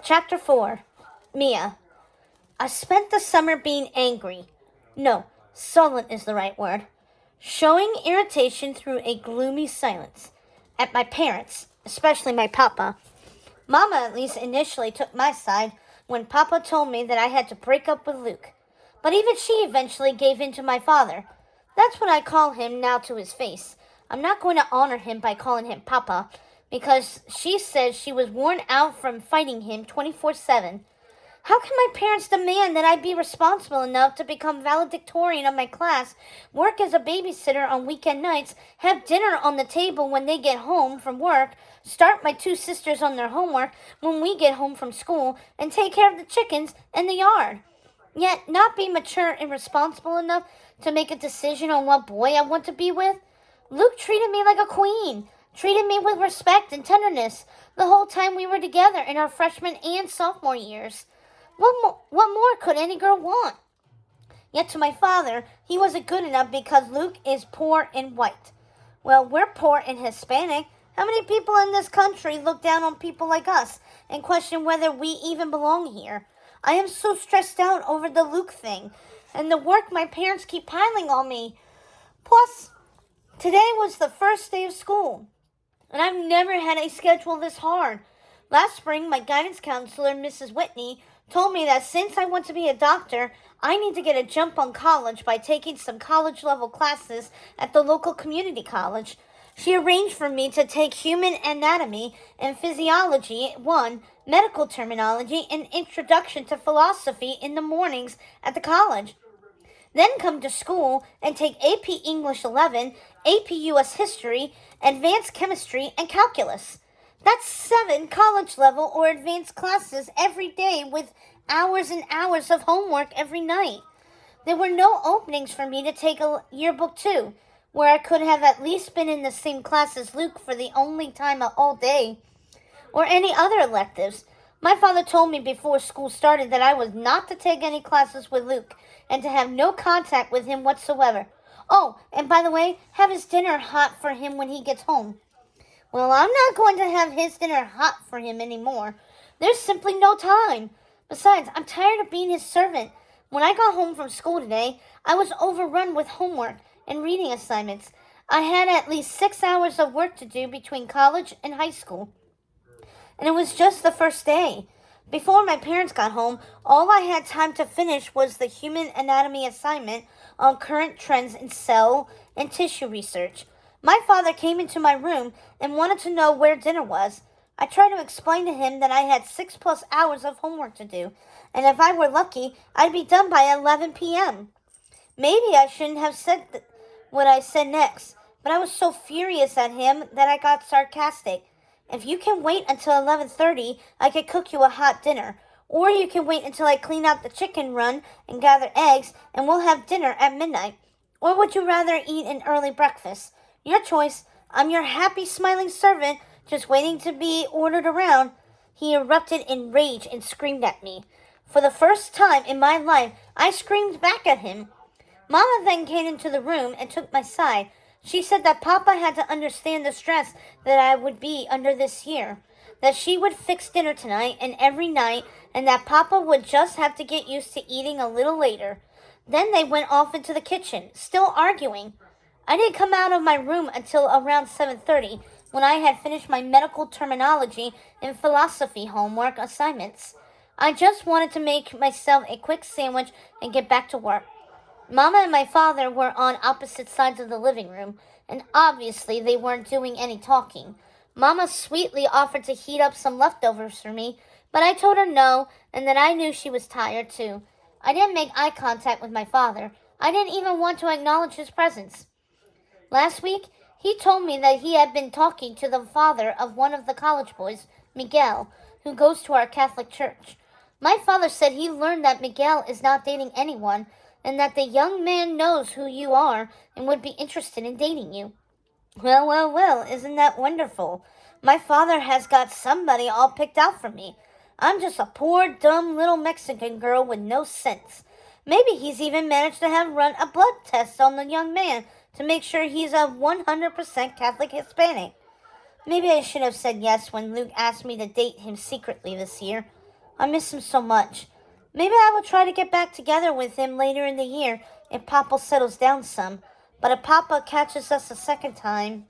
Chapter 4. Mia. I spent the summer being angry. No, sullen is the right word. Showing irritation through a gloomy silence. At my parents, especially my papa. Mama at least initially took my side when Papa told me that I had to break up with Luke. But even she eventually gave in to my father. That's what I call him now to his face. I'm not going to honor him by calling him Papa, because she said she was worn out from fighting him 24/7. How can my parents demand that I be responsible enough to become valedictorian of my class, work as a babysitter on weekend nights, have dinner on the table when they get home from work, start my two sisters on their homework when we get home from school, and take care of the chickens and the yard? Yet not be mature and responsible enough to make a decision on what boy I want to be with? Luke treated me like a queen, treated me with respect and tenderness the whole time we were together in our freshman and sophomore years. What more could any girl want? Yet to my father, he wasn't good enough because Luke is poor and white. Well, we're poor and Hispanic. How many people in this country look down on people like us and question whether we even belong here? I am so stressed out over the Luke thing and the work my parents keep piling on me. Plus, today was the first day of school, and I've never had a schedule this hard. Last spring, my guidance counselor, Mrs. Whitney, told me that since I want to be a doctor, I need to get a jump on college by taking some college-level classes at the local community college. She arranged for me to take human anatomy and physiology 1, medical terminology, and introduction to philosophy in the mornings at the college. Then come to school and take AP English 11, AP US History, Advanced Chemistry, and Calculus. That's 7 college-level or advanced classes every day with hours and hours of homework every night. There were no openings for me to take a yearbook 2, where I could have at least been in the same class as Luke for the only time all day, or any other electives. My father told me before school started that I was not to take any classes with Luke and to have no contact with him whatsoever. Oh, and by the way, have his dinner hot for him when he gets home. Well, I'm not going to have his dinner hot for him anymore. There's simply no time. Besides, I'm tired of being his servant. When I got home from school today, I was overrun with homework and reading assignments. I had at least 6 hours of work to do between college and high school. And it was just the first day. Before my parents got home, all I had time to finish was the human anatomy assignment on current trends in cell and tissue research. My father came into my room and wanted to know where dinner was. I tried to explain to him that I had 6+ hours of homework to do, and if I were lucky, I'd be done by 11 p.m. Maybe I shouldn't have said what I said next, but I was so furious at him that I got sarcastic. If you can wait until 11:30, I could cook you a hot dinner. Or you can wait until I clean out the chicken run and gather eggs, and we'll have dinner at midnight. Or would you rather eat an early breakfast? Your choice. I'm your happy, smiling servant, just waiting to be ordered around. He erupted in rage and screamed at me. For the first time in my life, I screamed back at him. Mama then came into the room and took my side. She said that Papa had to understand the stress that I would be under this year, that she would fix dinner tonight and every night, and that Papa would just have to get used to eating a little later. Then they went off into the kitchen, still arguing. I didn't come out of my room until around 7:30, when I had finished my medical terminology and philosophy homework assignments. I just wanted to make myself a quick sandwich and get back to work. Mama and my father were on opposite sides of the living room, and obviously they weren't doing any talking. Mama sweetly offered to heat up some leftovers for me, but I told her no, and that I knew she was tired too. I didn't make eye contact with my father. I didn't even want to acknowledge his presence. Last week, he told me that he had been talking to the father of one of the college boys, Miguel, who goes to our Catholic church. My father said he learned that Miguel is not dating anyone, and that the young man knows who you are and would be interested in dating you. Well, isn't that wonderful? My father has got somebody all picked out for me. I'm just a poor, dumb little Mexican girl with no sense. Maybe he's even managed to have run a blood test on the young man to make sure he's a 100% Catholic Hispanic. Maybe I should have said yes when Luke asked me to date him secretly this year. I miss him so much. Maybe I will try to get back together with him later in the year if Papa settles down some. But if Papa catches us a second time,